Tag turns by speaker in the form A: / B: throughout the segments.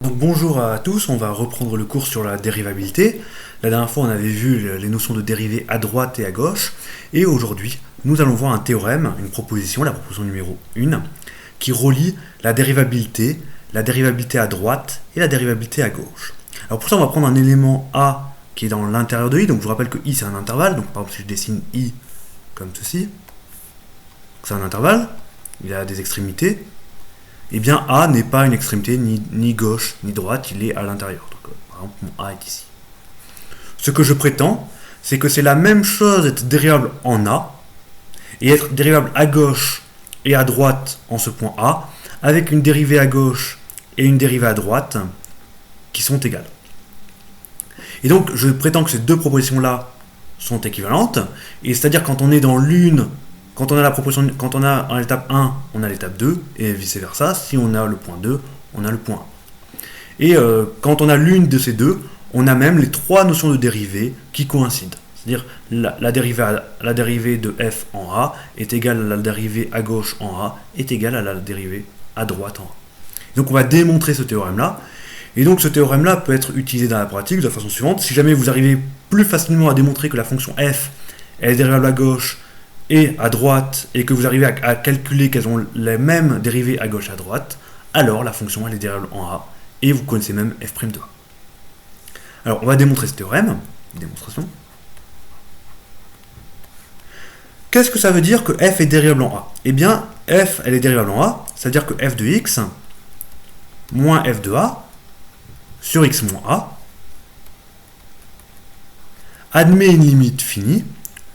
A: Donc bonjour à tous, on va reprendre le cours sur la dérivabilité. La dernière fois on avait vu les notions de dérivée à droite et à gauche, et aujourd'hui nous allons voir un théorème, une proposition, la proposition numéro 1, qui relie la dérivabilité à droite et la dérivabilité à gauche. Alors pour ça on va prendre un élément A qui est dans l'intérieur de I, donc je vous rappelle que I c'est un intervalle, donc par exemple si je dessine I comme ceci, c'est un intervalle, il a des extrémités, eh bien A n'est pas une extrémité ni gauche ni droite, il est à l'intérieur. Donc par exemple mon A est ici. Ce que je prétends, c'est que c'est la même chose être dérivable en A et être dérivable à gauche et à droite en ce point A, avec une dérivée à gauche et une dérivée à droite qui sont égales. Et donc je prétends que ces deux propositions-là sont équivalentes, et c'est-à-dire quand on est dans l'une, quand on a la proposition, quand on a l'étape 1, on a l'étape 2, et vice-versa, si on a le point 2, on a le point 1. Et quand on a l'une de ces deux, on a même les trois notions de dérivée qui coïncident. C'est-à-dire la dérivée de f en A est égale à la dérivée à gauche en A est égale à la dérivée à droite en A. Donc on va démontrer ce théorème-là. Et donc ce théorème-là peut être utilisé dans la pratique de la façon suivante. Si jamais vous arrivez plus facilement à démontrer que la fonction f est dérivable à gauche et à droite, et que vous arrivez à calculer qu'elles ont les mêmes dérivées à gauche et à droite, alors la fonction elle est dérivable en A, et vous connaissez même f' de A. Alors on va démontrer ce théorème, démonstration. Qu'est-ce que ça veut dire que f est dérivable en A? Eh bien, f elle est dérivable en A, c'est-à-dire que f de x moins f de A sur x moins A admet une limite finie,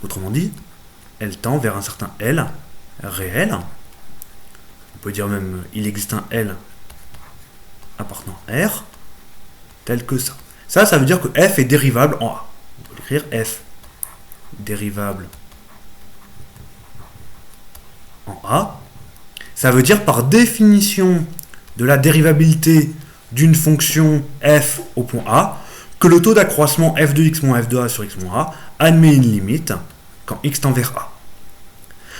A: autrement dit, elle tend vers un certain L réel. On peut dire même il existe un L appartenant à R, tel que ça. Ça veut dire que f est dérivable en A. On peut écrire f dérivable en A. Ça veut dire par définition de la dérivabilité d'une fonction f au point A, que le taux d'accroissement f de x moins f de A sur x moins A admet une limite quand x tend vers A.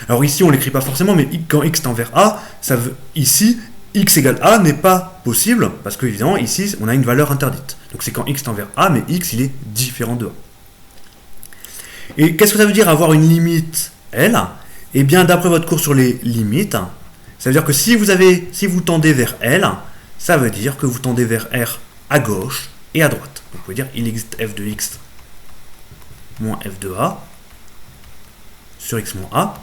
A: Alors ici, on ne l'écrit pas forcément, mais quand x tend vers A, ici, x égale A n'est pas possible, parce qu'évidemment, ici, on a une valeur interdite. Donc c'est quand x tend vers A, mais x, il est différent de A. Et qu'est-ce que ça veut dire avoir une limite L? Eh bien, d'après votre cours sur les limites, ça veut dire que si vous tendez vers L, ça veut dire que vous tendez vers R à gauche et à droite. Vous pouvez dire il existe f de x moins f de A sur x moins A.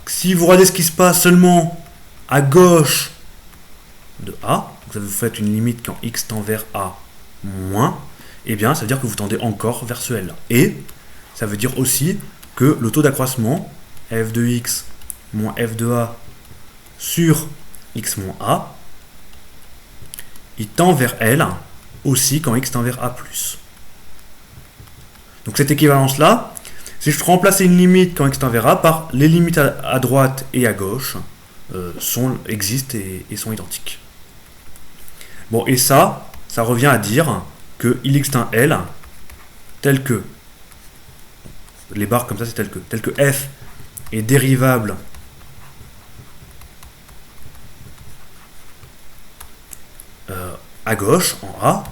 A: Si vous regardez ce qui se passe seulement à gauche de A, donc vous faites une limite quand x tend vers A moins, eh bien ça veut dire que vous tendez encore vers ce L-là. Et ça veut dire aussi que le taux d'accroissement f de x moins f de A sur x moins A, il tend vers L aussi quand x tend vers A+. Donc cette équivalence-là, si je remplace une limite quand x tend vers A par les limites à droite et à gauche existent et sont identiques. Bon, et ça revient à dire qu'il existe un L tel que, les barres comme ça c'est tel que f est dérivable à gauche en A,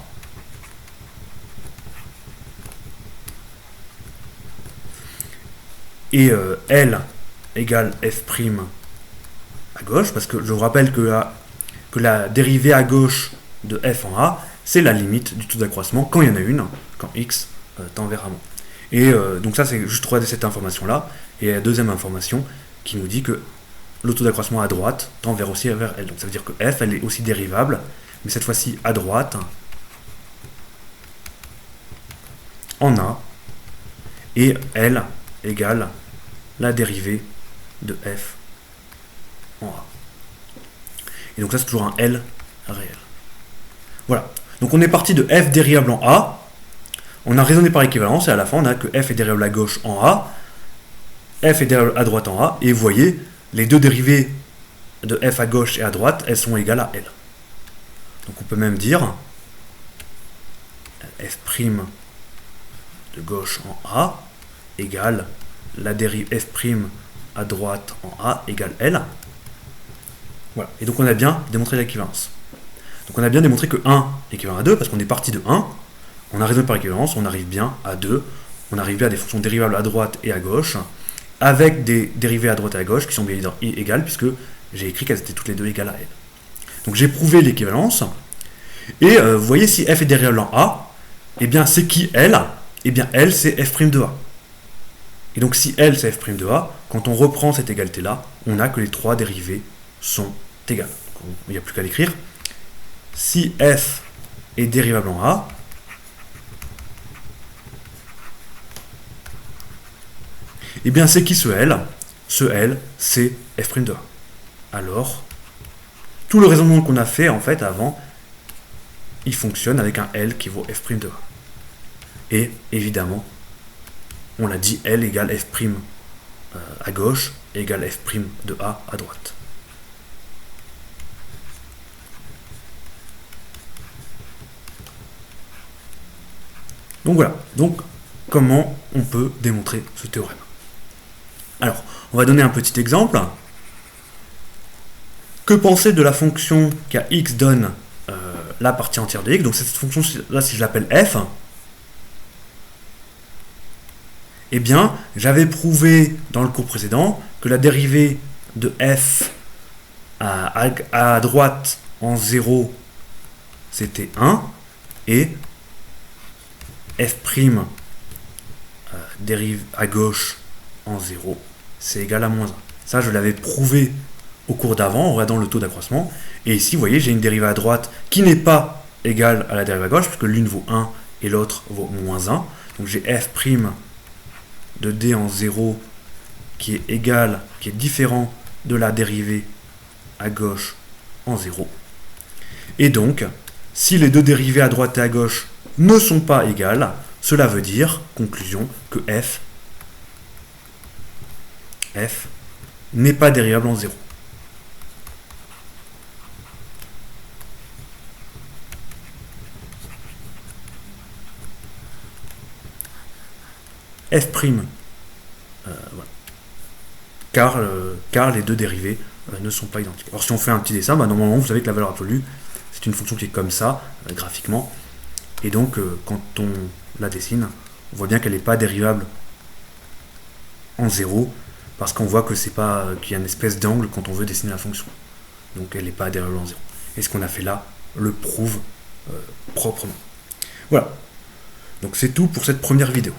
A: et L égale f' à gauche, parce que je vous rappelle que la dérivée à gauche de f en A, c'est la limite du taux d'accroissement quand il y en a une, quand x tend vers A-. Et donc ça, c'est juste regarder cette information-là, et la deuxième information qui nous dit que le taux d'accroissement à droite tend aussi vers L. Donc ça veut dire que f, elle est aussi dérivable, mais cette fois-ci à droite, en A, et L égale la dérivée de f en A. Et donc ça c'est toujours un L réel. Voilà. Donc on est parti de f dérivable en A, on a raisonné par équivalence, et à la fin on a que f est dérivable à gauche en A, f est dérivable à droite en A, et vous voyez, les deux dérivées de f à gauche et à droite, elles sont égales à L. Donc on peut même dire f' de gauche en A égale la dérivée f' à droite en A égale L. Voilà. Et donc on a bien démontré l'équivalence. Donc on a bien démontré que 1 équivalent à 2, parce qu'on est parti de 1, on a résolu par équivalence, on arrive bien à 2, on arrive bien à des fonctions dérivables à droite et à gauche, avec des dérivées à droite et à gauche qui sont bien égales, puisque j'ai écrit qu'elles étaient toutes les deux égales à L. Donc j'ai prouvé l'équivalence, et vous voyez, si f est dérivable en A, eh bien c'est qui L? Eh bien L c'est f' de A. Et donc si L c'est f' de A, quand on reprend cette égalité-là, on a que les trois dérivées sont égales. Donc, il n'y a plus qu'à l'écrire. Si f est dérivable en A, eh bien c'est qui ce L? Ce L, c'est f' de A. Alors, tout le raisonnement qu'on a fait en fait avant, il fonctionne avec un L qui vaut f' de A. Et évidemment, on l'a dit, L égale f' à gauche égale f' de A à droite. Donc voilà, donc comment on peut démontrer ce théorème? Alors, on va donner un petit exemple. Que penser de la fonction qui à x donne la partie entière de x? Donc cette fonction-là, si je l'appelle f, eh bien, j'avais prouvé dans le cours précédent que la dérivée de f à droite en 0, c'était 1, et f' dérive à gauche en 0, c'est égal à moins 1. Ça, je l'avais prouvé au cours d'avant en regardant le taux d'accroissement. Et ici, vous voyez, j'ai une dérivée à droite qui n'est pas égale à la dérivée à gauche, puisque l'une vaut 1 et l'autre vaut moins 1. Donc j'ai f' de d en 0 qui est égal, qui est différent de la dérivée à gauche en 0. Et donc, si les deux dérivées à droite et à gauche ne sont pas égales, cela veut dire, conclusion, que f n'est pas dérivable en 0. F', voilà. Car les deux dérivées ne sont pas identiques. Alors si on fait un petit dessin, normalement vous savez que la valeur absolue, c'est une fonction qui est comme ça, graphiquement, et donc quand on la dessine, on voit bien qu'elle n'est pas dérivable en 0, parce qu'on voit que c'est pas qu'il y a une espèce d'angle quand on veut dessiner la fonction. Donc elle n'est pas dérivable en 0. Et ce qu'on a fait là le prouve proprement. Voilà. Donc c'est tout pour cette première vidéo.